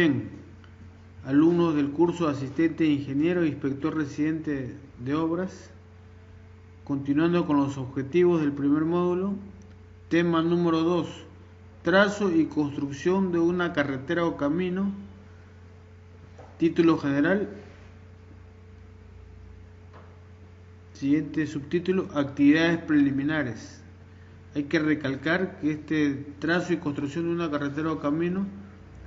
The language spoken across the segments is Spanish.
bien, alumnos del curso asistente ingeniero e inspector residente de obras, continuando con los objetivos del primer módulo, tema número 2, trazo y construcción de una carretera o camino, título general, siguiente subtítulo, actividades preliminares. Hay que recalcar que este trazo y construcción de una carretera o camino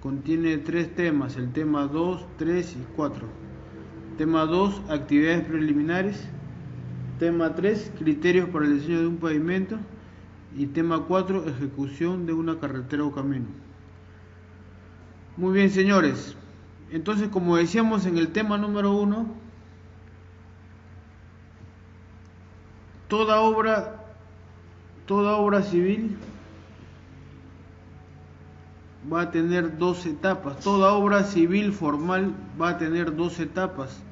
contiene 3 temas, el tema 2, 3 y 4. Tema 2, actividades preliminares. Tema 3, criterios para el diseño de un pavimento. Y tema 4, ejecución de una carretera o camino. Muy bien, señores. Entonces, como decíamos en el tema número 1, toda obra civil va a tener 2 etapas. Toda obra civil formal va a tener 2 etapas.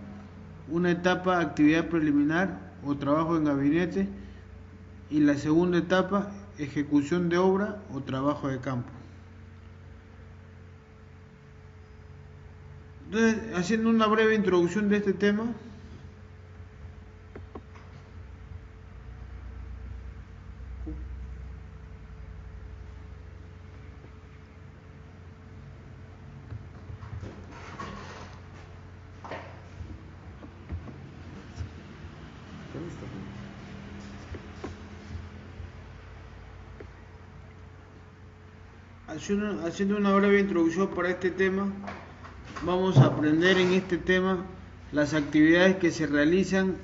Una etapa, actividad preliminar o trabajo en gabinete, y la segunda etapa, ejecución de obra o trabajo de campo. Entonces, haciendo una breve introducción de este tema, haciendo una breve introducción para este tema, vamos a aprender en este tema las actividades que se realizan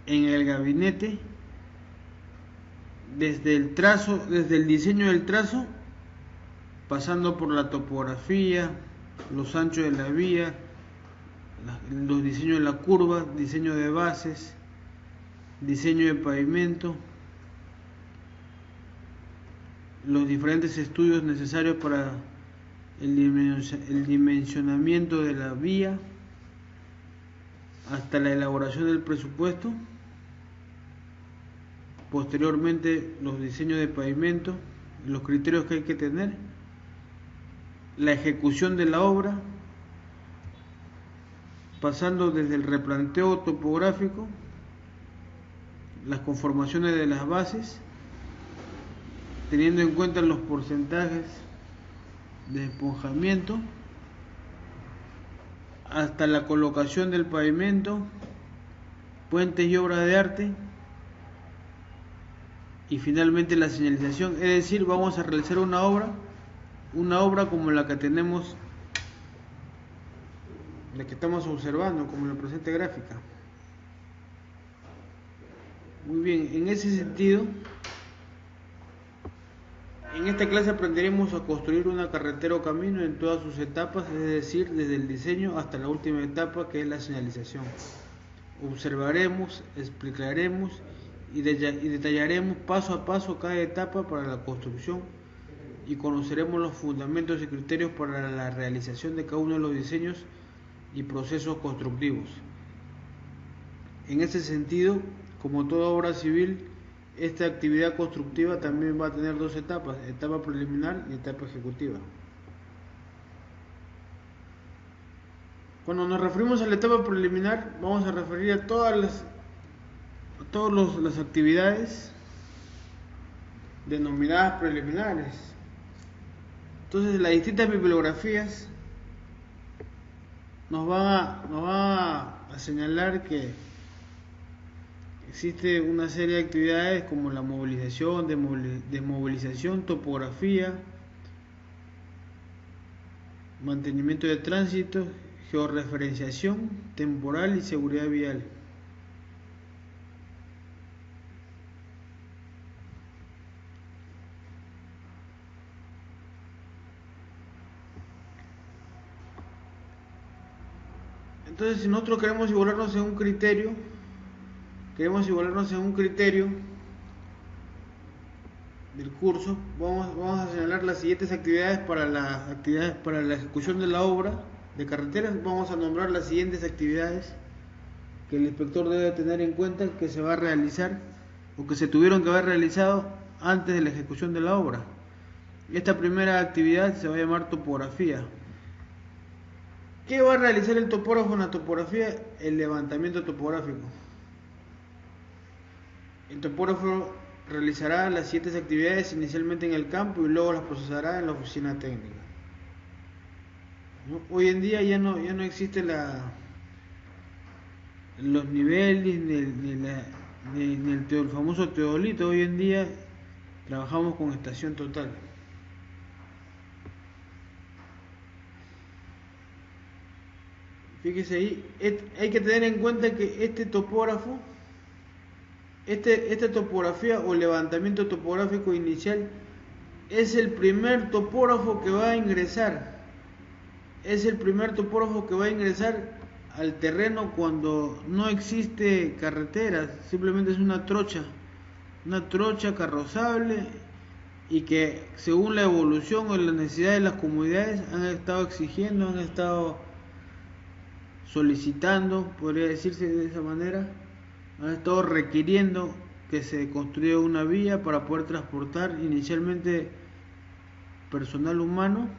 en el gabinete, desde el diseño del trazo, pasando por la topografía, los anchos de la vía, los diseños de la curva, diseño de bases, diseño de pavimento, los diferentes estudios necesarios para el dimensionamiento de la vía, hasta la elaboración del presupuesto, posteriormente los diseños de pavimento, los criterios que hay que tener, la ejecución de la obra, pasando desde el replanteo topográfico, las conformaciones de las bases, teniendo en cuenta los porcentajes de esponjamiento, hasta la colocación del pavimento, puentes y obras de arte, y finalmente la señalización. Es decir, vamos a realizar una obra como la que tenemos, la que estamos observando, como la presente gráfica. Muy bien, en ese sentido, en esta clase aprenderemos a construir una carretera o camino en todas sus etapas, es decir, desde el diseño hasta la última etapa, que es la señalización. Observaremos, explicaremos y detallaremos paso a paso cada etapa para la construcción, y conoceremos los fundamentos y criterios para la realización de cada uno de los diseños y procesos constructivos. En ese sentido, como toda obra civil, esta actividad constructiva también va a tener 2 etapas, etapa preliminar y etapa ejecutiva. Cuando nos referimos a la etapa preliminar, vamos a referir a todas las actividades denominadas preliminares. Entonces, las distintas bibliografías nos van a señalar que existe una serie de actividades como la movilización, desmovilización, topografía, mantenimiento de tránsito, georreferenciación temporal y seguridad vial. Entonces, si nosotros queremos igualarnos en un criterio, del curso, vamos a señalar las siguientes actividades para la ejecución de la obra de carreteras. Vamos a nombrar las siguientes actividades que el inspector debe tener en cuenta, que se va a realizar o que se tuvieron que haber realizado antes de la ejecución de la obra. Esta primera actividad se va a llamar topografía. ¿Qué va a realizar el topógrafo en la topografía? El levantamiento topográfico. El topógrafo realizará las siguientes actividades inicialmente en el campo y luego las procesará en la oficina técnica. ¿No? Hoy en día ya no existe los niveles ni el famoso teodolito. Hoy en día trabajamos con estación total. Fíjese ahí, hay que tener en cuenta que este topógrafo, esta topografía o levantamiento topográfico inicial es el primer topógrafo que va a ingresar. Es el primer topógrafo que va a ingresar al terreno cuando no existe carretera, simplemente es una trocha carrozable, y que según la evolución o las necesidades de las comunidades han estado exigiendo, han estado solicitando, podría decirse de esa manera, han estado requiriendo que se construya una vía para poder transportar inicialmente personal humano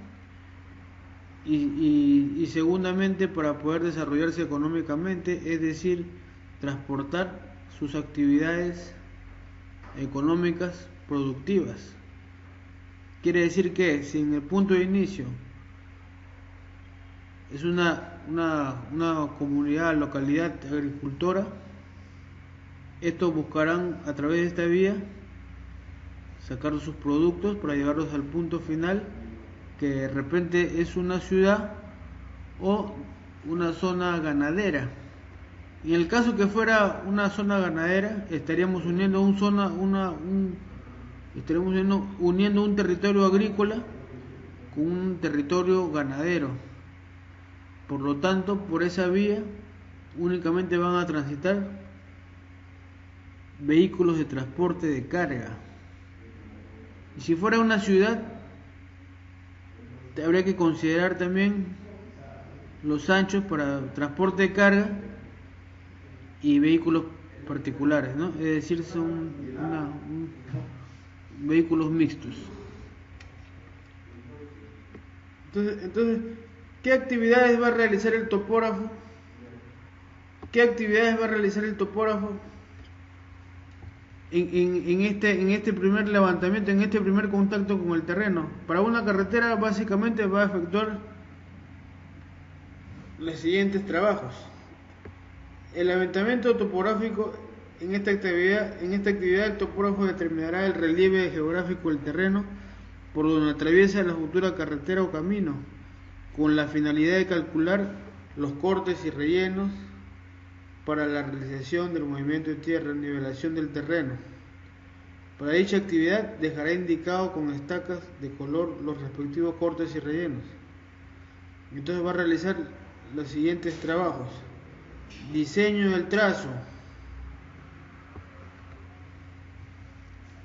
y segundamente para poder desarrollarse económicamente, es decir, transportar sus actividades económicas productivas. Quiere decir que si en el punto de inicio es una comunidad, localidad agricultora, estos buscarán a través de esta vía sacar sus productos para llevarlos al punto final, que de repente es una ciudad o una zona ganadera. En el caso que fuera una zona ganadera, estaríamos uniendo uniendo un territorio agrícola con un territorio ganadero. Por lo tanto, por esa vía únicamente van a transitar vehículos de transporte de carga. Y si fuera una ciudad, habría que considerar también los anchos para transporte de carga y vehículos particulares, ¿no? Es decir, son vehículos mixtos. Entonces, ¿qué actividades va a realizar el topógrafo? ¿Qué actividades va a realizar el topógrafo en este primer levantamiento, en este primer contacto con el terreno? Para una carretera básicamente va a efectuar los siguientes trabajos. El levantamiento topográfico, en esta actividad el topógrafo determinará el relieve geográfico del terreno por donde atraviesa la futura carretera o camino, con la finalidad de calcular los cortes y rellenos para la realización del movimiento de tierra, nivelación del terreno. Para dicha actividad dejará indicado con estacas de color los respectivos cortes y rellenos. Entonces va a realizar los siguientes trabajos: diseño del trazo.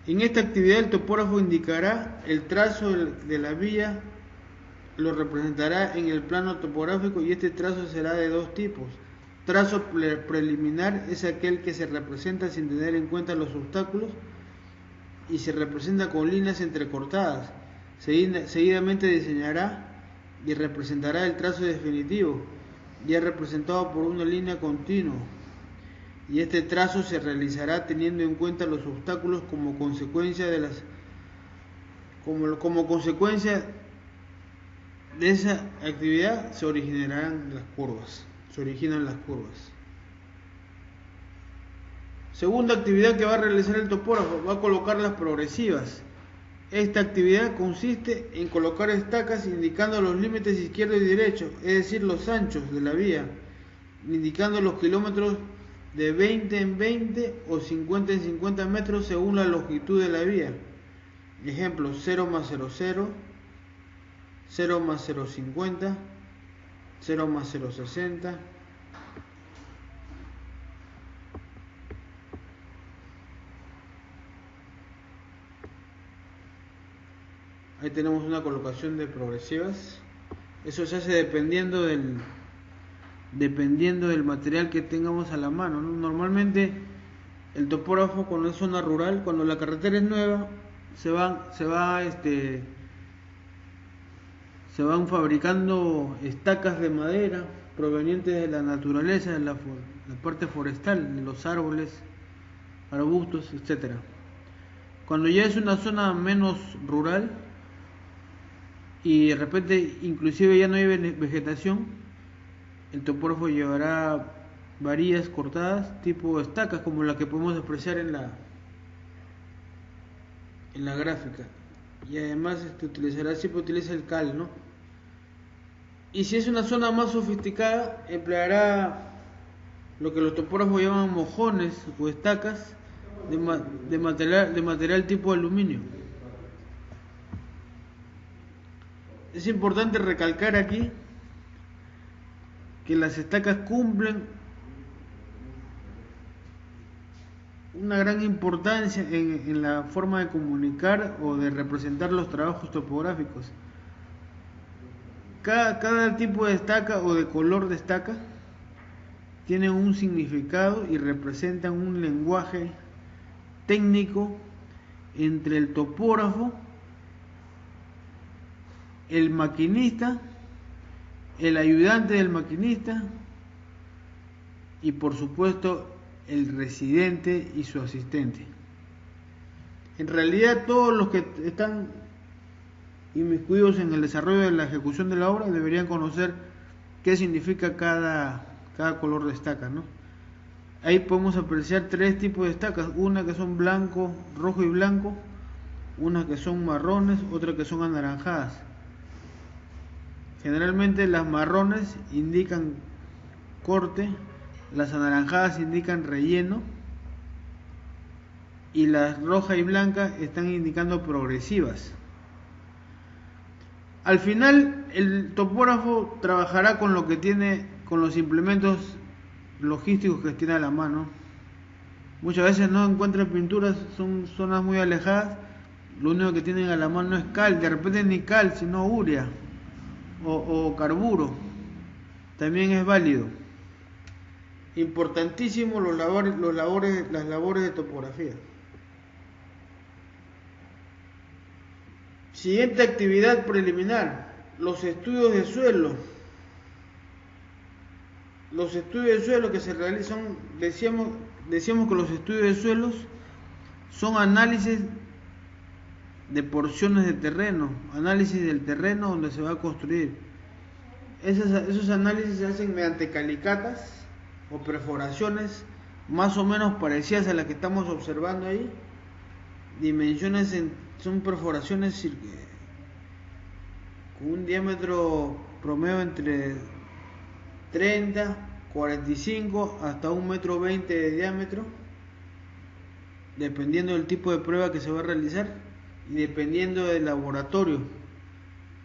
En esta actividad el topógrafo indicará el trazo de la vía, lo representará en el plano topográfico, y este trazo será de dos tipos. Trazo preliminar es aquel que se representa sin tener en cuenta los obstáculos y se representa con líneas entrecortadas. Seguidamente diseñará y representará el trazo definitivo, ya representado por una línea continua, y este trazo se realizará teniendo en cuenta los obstáculos como consecuencia de esa actividad se originan las curvas. Segunda actividad que va a realizar el topógrafo: va a colocar las progresivas. Esta actividad consiste en colocar estacas indicando los límites izquierdo y derecho, es decir, los anchos de la vía, indicando los kilómetros de 20 en 20 o 50 en 50 metros según la longitud de la vía. Ejemplo: 0 más 0,0, 0 más 0,50, 0 más 0,60. Ahí tenemos una colocación de progresivas. Eso se hace dependiendo del material que tengamos a la mano, ¿no? Normalmente el topógrafo, cuando es zona rural, cuando la carretera es nueva, se va se van fabricando estacas de madera provenientes de la naturaleza, de la parte forestal, de los árboles, arbustos, etcétera. Cuando ya es una zona menos rural y de repente inclusive ya no hay vegetación, el topógrafo llevará varillas cortadas tipo estacas como la que podemos apreciar en la gráfica, y además siempre utiliza el cal, ¿no? Y si es una zona más sofisticada, empleará lo que los topógrafos llaman mojones o estacas de material tipo aluminio. Es importante recalcar aquí que las estacas cumplen una gran importancia en la forma de comunicar o de representar los trabajos topográficos. Cada tipo de estaca o de color de estaca tiene un significado y representan un lenguaje técnico entre el topógrafo, el maquinista, el ayudante del maquinista y por supuesto el residente y su asistente. En realidad todos los que están inmiscuidos en el desarrollo de la ejecución de la obra deberían conocer qué significa cada color de estaca, ¿no? Ahí podemos apreciar tres tipos de estacas, una que son blanco, rojo y blanco, unas que son marrones, otras que son anaranjadas. Generalmente las marrones indican corte, las anaranjadas indican relleno y las rojas y blancas están indicando progresivas. Al final el topógrafo trabajará con lo que tiene, con los implementos logísticos que tiene a la mano. Muchas veces no encuentran pinturas, son zonas muy alejadas, lo único que tienen a la mano es cal, de repente ni cal, sino urea o carburo, también es válido. Importantísimo las labores de topografía. Siguiente actividad preliminar, los estudios de suelo. Los estudios de suelo que se realizan, decíamos que los estudios de suelos son análisis de porciones de terreno, análisis del terreno donde se va a construir. Esos análisis se hacen mediante calicatas o perforaciones más o menos parecidas a las que estamos observando ahí. Dimensiones son perforaciones con un diámetro promedio entre 30, 45 hasta 1,20 m de diámetro, dependiendo del tipo de prueba que se va a realizar y dependiendo del laboratorio.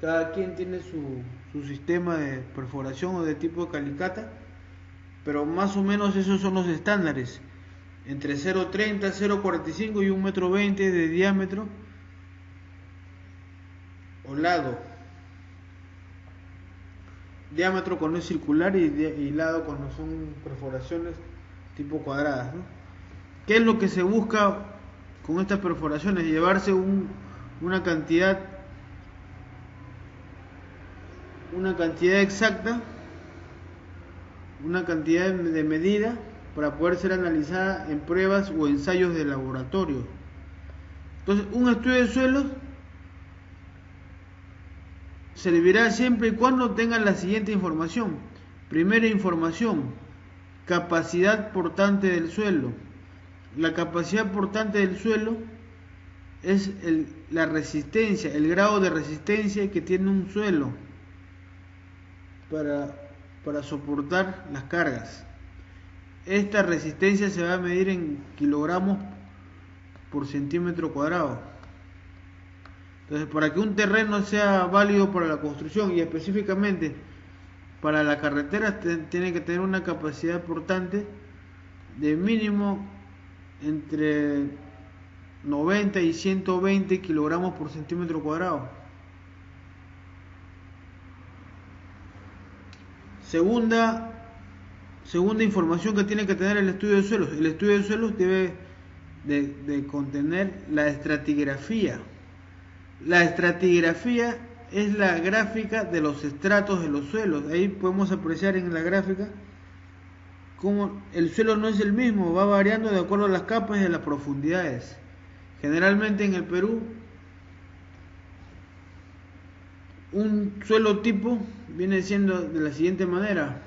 Cada quien tiene su sistema de perforación o de tipo de calicata, pero más o menos esos son los estándares, entre 0,30, 0,45 y 1,20 m de diámetro o lado. Diámetro cuando es circular y lado cuando son perforaciones tipo cuadradas, ¿no? ¿Qué es lo que se busca con estas perforaciones? Llevarse una cantidad exacta, una cantidad de medida para poder ser analizada en pruebas o ensayos de laboratorio. Entonces, un estudio de suelos servirá siempre y cuando tengan la siguiente información. Primera información, capacidad portante del suelo. La capacidad portante del suelo es la resistencia, el grado de resistencia que tiene un suelo para soportar las cargas. Esta resistencia se va a medir en kilogramos por centímetro cuadrado. Entonces, para que un terreno sea válido para la construcción y específicamente para la carretera, tiene que tener una capacidad portante de mínimo entre 90 y 120 kilogramos por centímetro cuadrado. Segunda información que tiene que tener el estudio de suelos. El estudio de suelos debe de contener la estratigrafía. La estratigrafía es la gráfica de los estratos de los suelos. Ahí podemos apreciar en la gráfica cómo el suelo no es el mismo, va variando de acuerdo a las capas y a las profundidades. Generalmente en el Perú, un suelo tipo viene siendo de la siguiente manera: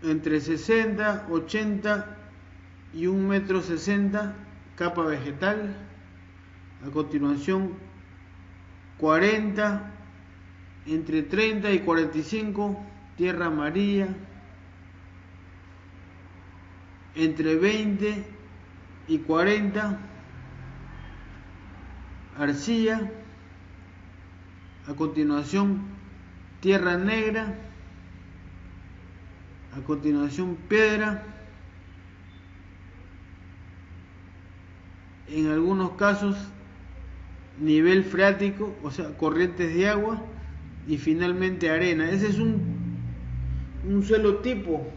entre 60, 80 y 1,60 m capa vegetal. A continuación 40, entre 30 y 45 tierra amarilla, entre 20 y 40 arcilla. A continuación tierra negra. A continuación piedra. En algunos casos nivel freático, o sea, corrientes de agua, y finalmente arena. Ese es un suelo tipo.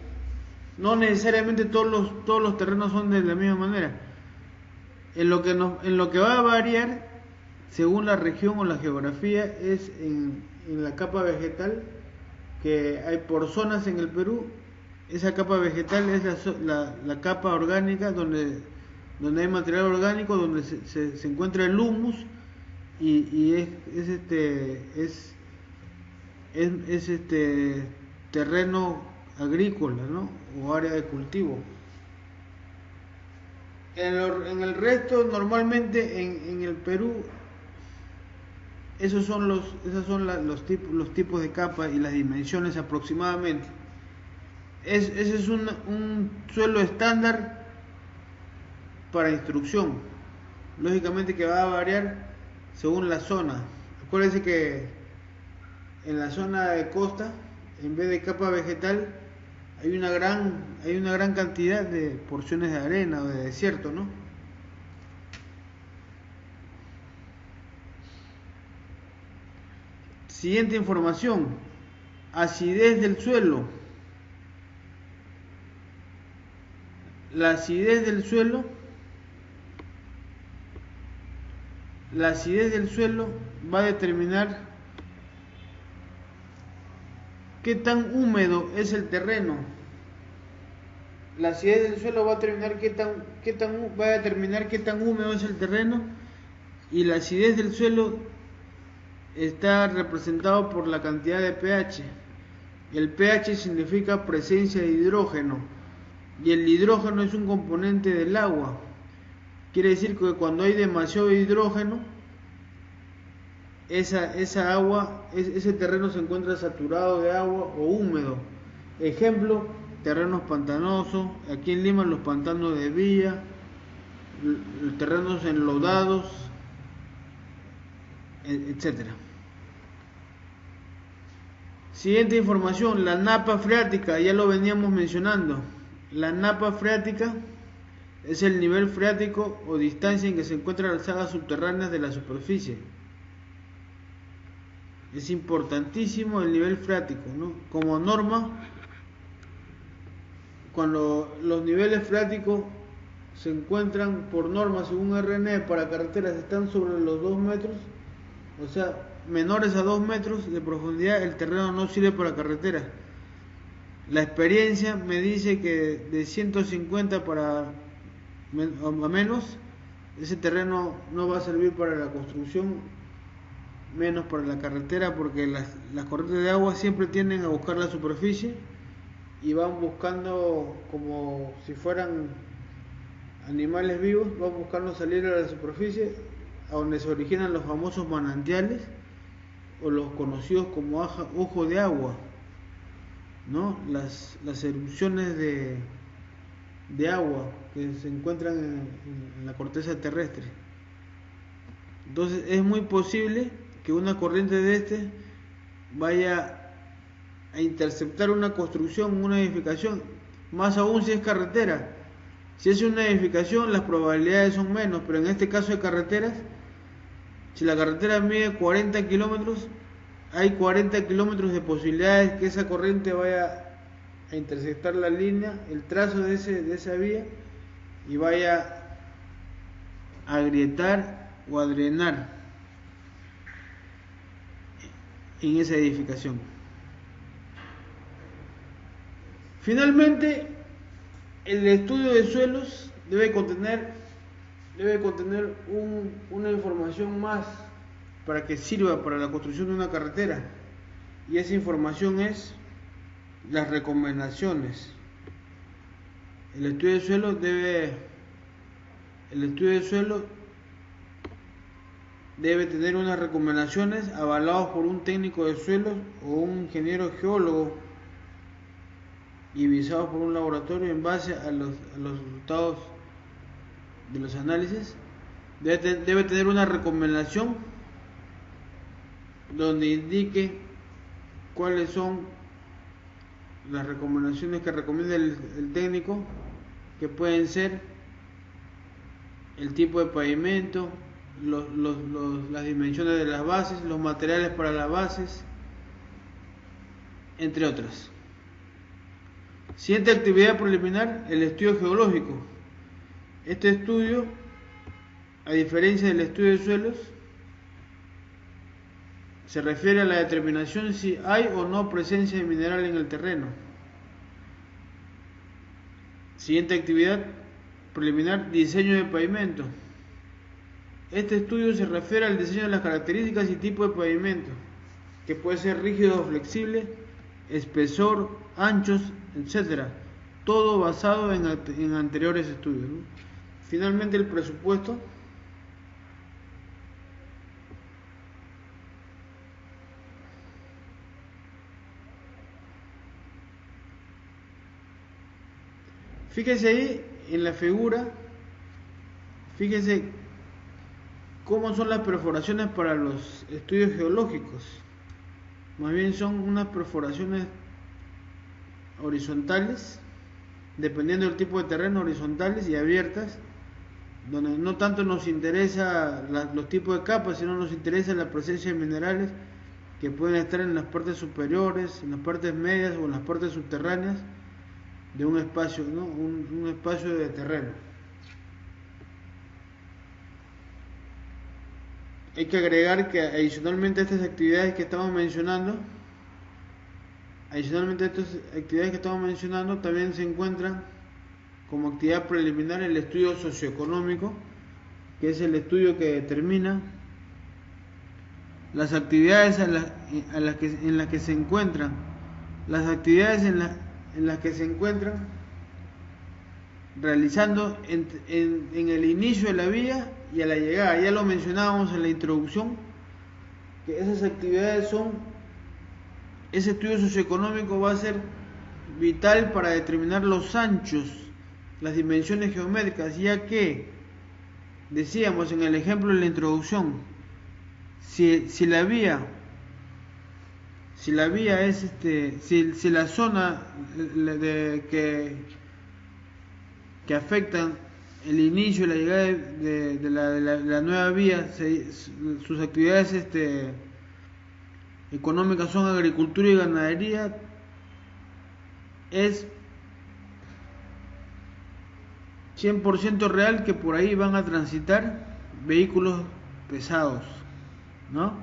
No necesariamente todos los terrenos son de la misma manera. En lo que va a variar según la región o la geografía es en la capa vegetal, que hay por zonas en el Perú. Esa capa vegetal es la capa orgánica donde hay material orgánico, donde se encuentra el humus, y es terreno agrícola, ¿no? O área de cultivo. En el resto, normalmente en el Perú, esos son los tipos de capas y las dimensiones aproximadamente. Ese es un suelo estándar para instrucción. Lógicamente que va a variar según la zona. Acuérdense que en la zona de costa, en vez de capa vegetal, hay una gran cantidad de porciones de arena o de desierto, ¿no? Siguiente información: acidez del suelo. La acidez del suelo va a determinar qué tan húmedo es el terreno. La acidez del suelo va a determinar qué tan húmedo es el terreno, y la acidez del suelo está representado por la cantidad de pH. El pH significa presencia de hidrógeno, y el hidrógeno es un componente del agua. Quiere decir que cuando hay demasiado hidrógeno, esa agua, ese terreno se encuentra saturado de agua o húmedo. Ejemplo: terrenos pantanosos. Aquí en Lima, los pantanos de Villa, terrenos enlodados, etcétera. Siguiente información: la napa freática. Ya lo veníamos mencionando. La napa freática es el nivel freático o distancia en que se encuentran las sagas subterráneas de la superficie. Es importantísimo el nivel freático, ¿no? Como norma, cuando los niveles freáticos se encuentran por norma, según RNE, para carreteras están sobre los 2 metros, o sea, menores a 2 metros de profundidad, el terreno no sirve para carreteras. La experiencia me dice que de 150 a menos, ese terreno no va a servir para la construcción, menos para la carretera, porque las corrientes de agua siempre tienden a buscar la superficie y van buscando, como si fueran animales vivos, van buscando salir a la superficie, a donde se originan los famosos manantiales, o los conocidos como ojo de agua, ¿no? Las erupciones de agua que se encuentran en la corteza terrestre. Entonces es muy posible que una corriente de vaya a interceptar una construcción, una edificación, más aún si es carretera. Si es una edificación, las probabilidades son menos, pero en este caso de carreteras, si la carretera mide 40 kilómetros, hay 40 kilómetros de posibilidades que esa corriente vaya a interceptar la línea, el trazo de esa vía, y vaya a agrietar o a drenar. en esa edificación. Finalmente, el estudio de suelos debe contener una información más para que sirva para la construcción de una carretera, y esa información es las recomendaciones. El estudio de suelo debe tener unas recomendaciones avaladas por un técnico de suelos o un ingeniero geólogo y visados por un laboratorio en base a los resultados de los análisis. Debe tener una recomendación donde indique cuáles son las recomendaciones que recomienda el técnico, que pueden ser el tipo de pavimento, las dimensiones de las bases, los materiales para las bases, entre otras. Siguiente actividad preliminar, el estudio geológico. Este estudio, a diferencia del estudio de suelos, se refiere a la determinación si hay o no presencia de mineral en el terreno. Siguiente actividad preliminar, diseño de pavimento. Este estudio se refiere al diseño de las características y tipo de pavimento, que puede ser rígido o flexible, espesor, anchos, etc. Todo basado en anteriores estudios, ¿no? Finalmente, el presupuesto. Fíjese ahí en la figura, fíjese cómo son las perforaciones para los estudios geológicos. Más bien son unas perforaciones horizontales, dependiendo del tipo de terreno, horizontales y abiertas, donde no tanto nos interesa los tipos de capas, sino nos interesa la presencia de minerales que pueden estar en las partes superiores, en las partes medias o en las partes subterráneas de un espacio, ¿no? un espacio de terreno. Hay que agregar que adicionalmente a estas actividades que estamos mencionando, también se encuentran como actividad preliminar el estudio socioeconómico, que es el estudio que determina las actividades en las que se encuentran, realizando en el inicio de la vía y a la llegada. Ya lo mencionábamos en la introducción, que esas actividades ese estudio socioeconómico va a ser vital para determinar los anchos, las dimensiones geométricas, ya que decíamos en el ejemplo de la introducción, si la vía es si la zona que afectan el inicio y la llegada de la nueva vía, sus actividades económicas son agricultura y ganadería, es 100% real que por ahí van a transitar vehículos pesados, ¿no?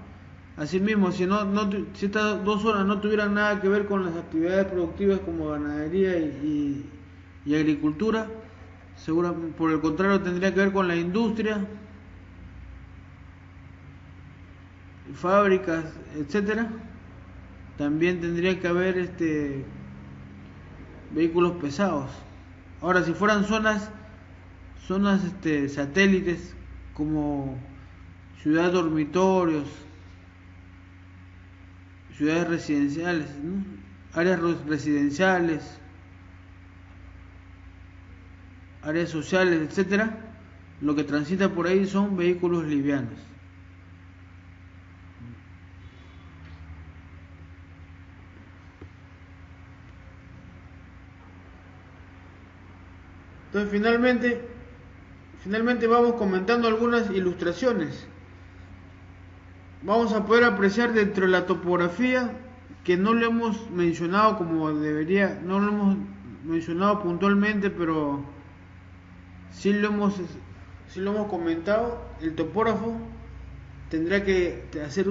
Asimismo, si estas dos zonas no tuvieran nada que ver con las actividades productivas como ganadería y agricultura, seguramente, por el contrario, tendría que ver con la industria, fábricas, etcétera. También tendría que haber vehículos pesados. Ahora, si fueran zonas satélites como ciudades dormitorios, ciudades residenciales, ¿no? Áreas residenciales, áreas sociales, etcétera, lo que transita por ahí son vehículos livianos. Entonces, finalmente vamos comentando algunas ilustraciones. Vamos a poder apreciar dentro de la topografía, que no lo hemos mencionado como debería, no lo hemos mencionado puntualmente, pero sí lo hemos comentado. El topógrafo tendrá que hacer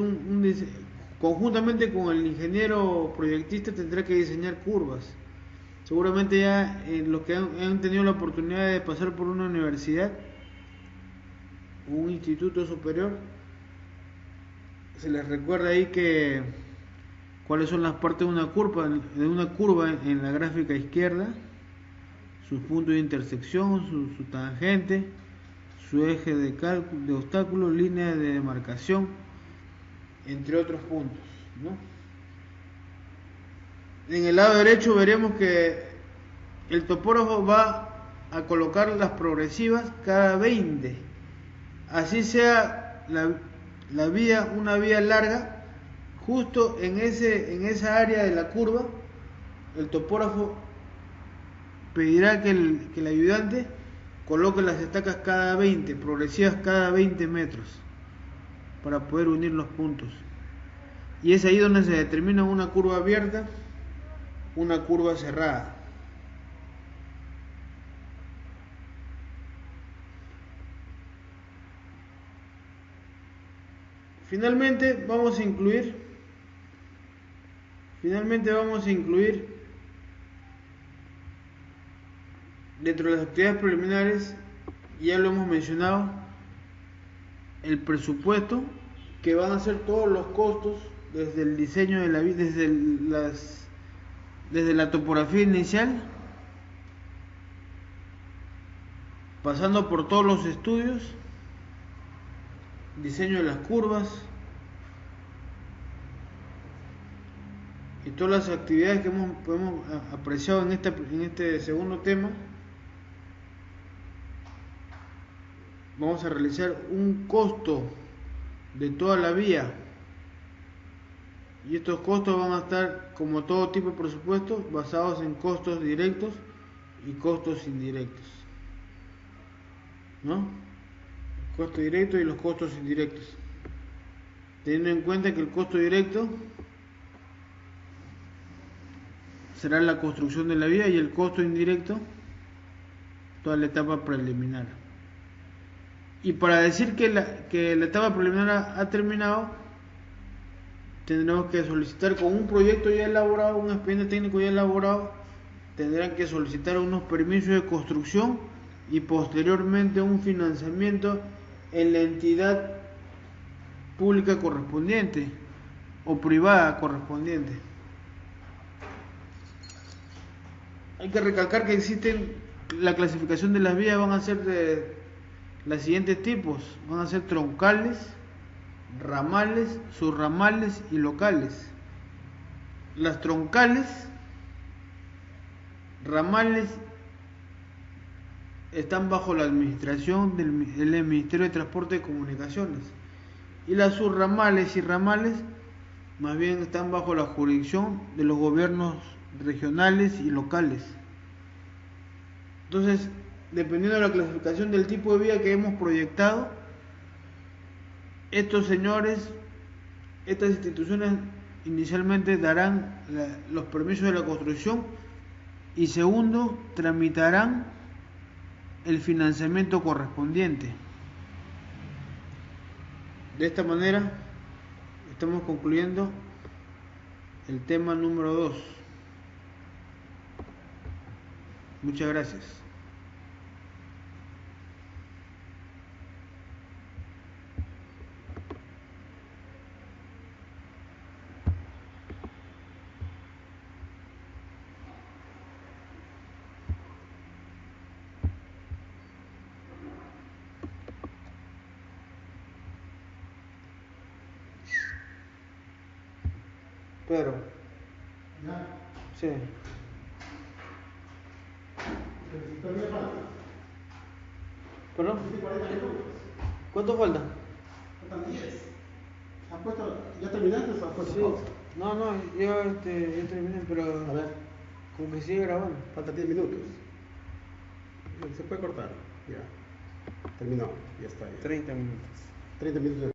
conjuntamente con el ingeniero proyectista tendrá que diseñar curvas. Seguramente ya los que han tenido la oportunidad de pasar por una universidad o un instituto superior, se les recuerda ahí que cuáles son las partes de una curva en la gráfica izquierda, sus puntos de intersección, su tangente, su eje de obstáculo, línea de demarcación, entre otros puntos, ¿no? En el lado derecho veremos que el topógrafo va a colocar las progresivas cada 20, así sea la vía, una vía larga, justo en esa área de la curva, el topógrafo pedirá que el ayudante coloque las estacas cada 20, progresivas cada 20 metros, para poder unir los puntos. Y es ahí donde se determina una curva abierta, una curva cerrada. Finalmente vamos a incluir dentro de las actividades preliminares, ya lo hemos mencionado, el presupuesto, que van a ser todos los costos desde el diseño de la vía, desde la topografía inicial, pasando por todos los estudios, diseño de las curvas y todas las actividades que hemos apreciado en este segundo tema. Vamos a realizar un costo de toda la vía, y estos costos van a estar, como todo tipo de presupuesto, basados en costos directos y costos indirectos, ¿no? El costo directo y los costos indirectos, teniendo en cuenta que el costo directo será la construcción de la vía y el costo indirecto toda la etapa preliminar. Y para decir que la etapa preliminar ha terminado, tendremos que solicitar con un proyecto ya elaborado, un expediente técnico ya elaborado, tendrán que solicitar unos permisos de construcción y posteriormente un financiamiento en la entidad pública correspondiente o privada correspondiente. Hay que recalcar que existen, la clasificación de las vías van a ser de los siguientes tipos: van a ser troncales, ramales, subramales y locales. Las troncales, ramales, están bajo la administración del Ministerio de Transporte y Comunicaciones, y las subramales y ramales más bien están bajo la jurisdicción de los gobiernos regionales y locales. Entonces, dependiendo de la clasificación del tipo de vía que hemos proyectado, estos señores, estas instituciones inicialmente darán los permisos de la construcción y segundo, tramitarán el financiamiento correspondiente. De esta manera estamos concluyendo el tema número 2. Muchas gracias. Pedro. ¿Ya? Sí. ¿Todavía falta? ¿Perdón? ¿Sí, 40 minutos? ¿Cuánto falta? Faltan 10. ¿Has puesto, ¿ya terminaste o has puesto Sí. pausa? No, yo ya terminé, pero A ver, como que sigue grabando. falta 10 minutos. Se puede cortar. Ya. Terminó. Ya está. Ya. 30 minutos. 30 minutos.